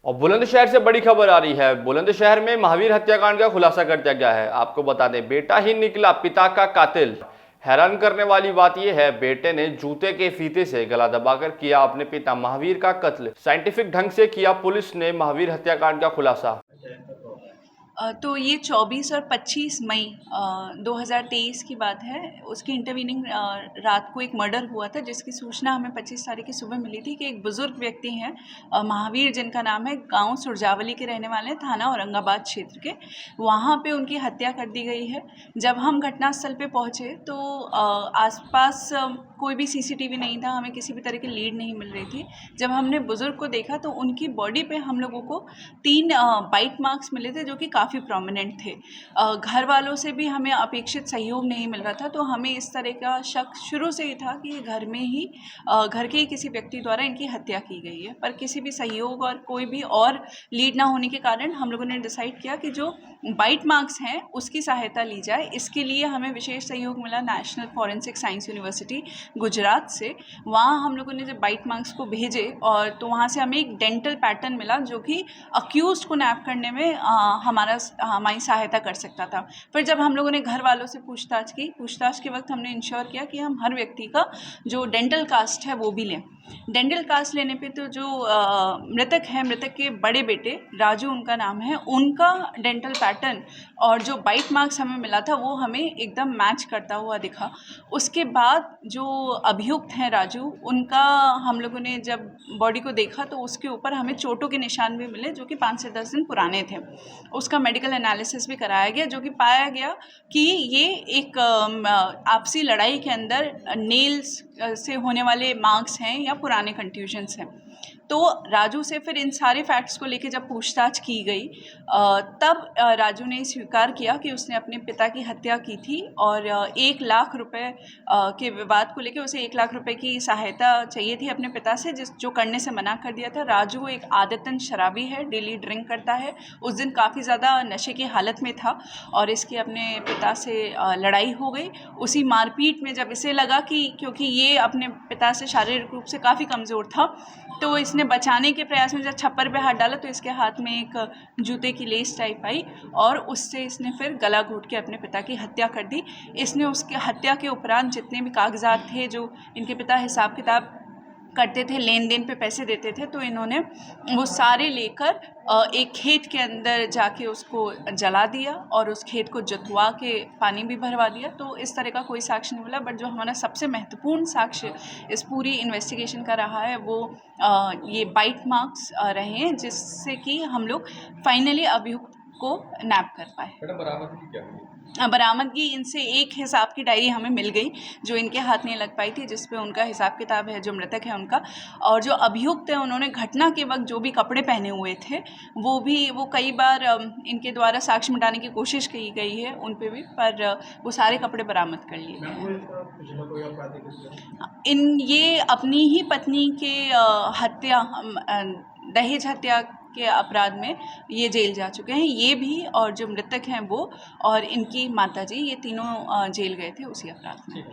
और बुलंदशहर से बड़ी खबर आ रही है। बुलंदशहर में महावीर हत्याकांड का खुलासा कर दिया गया है। आपको बता दें, बेटा ही निकला पिता का कातिल। हैरान करने वाली बात यह है, बेटे ने जूते के फीते से गला दबाकर किया अपने पिता महावीर का कत्ल। साइंटिफिक ढंग से किया पुलिस ने महावीर हत्याकांड का खुलासा। तो ये 24 और 25 मई 2023 की बात है। उसकी इंटरवीनिंग रात को एक मर्डर हुआ था, जिसकी सूचना हमें 25 तारीख की सुबह मिली थी कि एक बुज़ुर्ग व्यक्ति हैं, महावीर जिनका नाम है, गांव सुरजावली के रहने वाले हैं, थाना औरंगाबाद क्षेत्र के। वहां पे उनकी हत्या कर दी गई है। जब हम घटनास्थल पे पहुंचे तो आसपास कोई भी सीसीटीवी नहीं था, हमें किसी भी तरह की लीड नहीं मिल रही थी। जब हमने बुज़ुर्ग को देखा तो उनकी बॉडी पे हम लोगों को 3 बाइट मार्क्स मिले थे, जो कि काफ़ी प्रोमिनेंट थे। घर वालों से भी हमें अपेक्षित सहयोग नहीं मिल रहा था, तो हमें इस तरह का शक शुरू से ही था कि ये घर में ही घर के ही किसी व्यक्ति द्वारा इनकी हत्या की गई है। पर किसी भी सहयोग और कोई भी और लीड ना होने के कारण हम लोगों ने डिसाइड किया कि जो बाइट मार्क्स हैं उसकी सहायता ली जाए। इसके लिए हमें विशेष सहयोग मिला national forensic science university Gujarat से। वहाँ हम लोगों ने जब बाइट मार्क्स को भेजे और तो वहाँ से हमें एक डेंटल पैटर्न मिला, जो कि अक्यूज को नैप करने में हमारी सहायता कर सकता था। फिर जब हम लोगों ने घर वालों से पूछताछ के वक्त हमने इंश्योर किया कि हम हर व्यक्ति का जो डेंटल कास्ट है वो भी लें। डेंटल कास्ट लेने पे तो जो मृतक है, मृतक के बड़े बेटे राजू उनका नाम है, उनका डेंटल पैटर्न और जो बाइट मार्क्स हमें मिला था वो हमें एकदम मैच करता हुआ दिखा। उसके बाद जो अभियुक्त हैं राजू, उनका हम लोगों ने जब बॉडी को देखा तो उसके ऊपर हमें चोटों के निशान भी मिले, जो कि 5 से 10 दिन पुराने थे। उसका मेडिकल एनालिसिस भी कराया गया, जो कि पाया गया कि ये एक आपसी लड़ाई के अंदर नेल्स से होने वाले मार्क्स हैं या पुराने कंट्यूजन्स हैं। तो राजू से फिर इन सारे फैक्ट्स को लेके जब पूछताछ की गई तब राजू ने स्वीकार किया कि उसने अपने पिता की हत्या की थी और 1 लाख रुपए के विवाद को लेके उसे 1 लाख रुपए की सहायता चाहिए थी अपने पिता से, जो करने से मना कर दिया था। राजू एक आदतन शराबी है, डेली ड्रिंक करता है। उस दिन काफ़ी ज़्यादा नशे की हालत में था और इसकी अपने पिता से लड़ाई हो गई। उसी मारपीट में जब इसे लगा कि क्योंकि ये अपने पिता से शारीरिक रूप से काफ़ी कमज़ोर था, तो इसने बचाने के प्रयास में जब छप्पर पे हाथ डाला तो इसके हाथ में एक जूते की लेस टाइप आई और उससे इसने फिर गला घोंट के अपने पिता की हत्या कर दी। इसने उसके हत्या के उपरांत जितने भी कागजात थे, जो इनके पिता हिसाब किताब करते थे, लेन देन पे पैसे देते थे, तो इन्होंने वो सारे लेकर एक खेत के अंदर जाके उसको जला दिया और उस खेत को जुतवा के पानी भी भरवा दिया। तो इस तरह का कोई साक्ष्य नहीं मिला, बट जो हमारा सबसे महत्वपूर्ण साक्ष्य इस पूरी इन्वेस्टिगेशन का रहा है वो ये बाइट मार्क्स रहे हैं, जिससे कि हम लोग फाइनली अभियुक्त को नैप कर पाए। बरामदगी इनसे एक हिसाब की डायरी हमें मिल गई, जो इनके हाथ नहीं लग पाई थी, जिसपे उनका हिसाब किताब है, जो मृतक है उनका। और जो अभियुक्त है उन्होंने घटना के वक्त जो भी कपड़े पहने हुए थे वो कई बार इनके द्वारा साक्ष्य मिटाने की कोशिश की गई है उन पे भी, पर वो सारे कपड़े बरामद कर लिए गए। ये अपनी ही पत्नी के हत्या, दहेज हत्या के अपराध में ये जेल जा चुके हैं, ये भी और जो मृतक हैं वो और इनकी माताजी, ये तीनों जेल गए थे उसी अपराध में।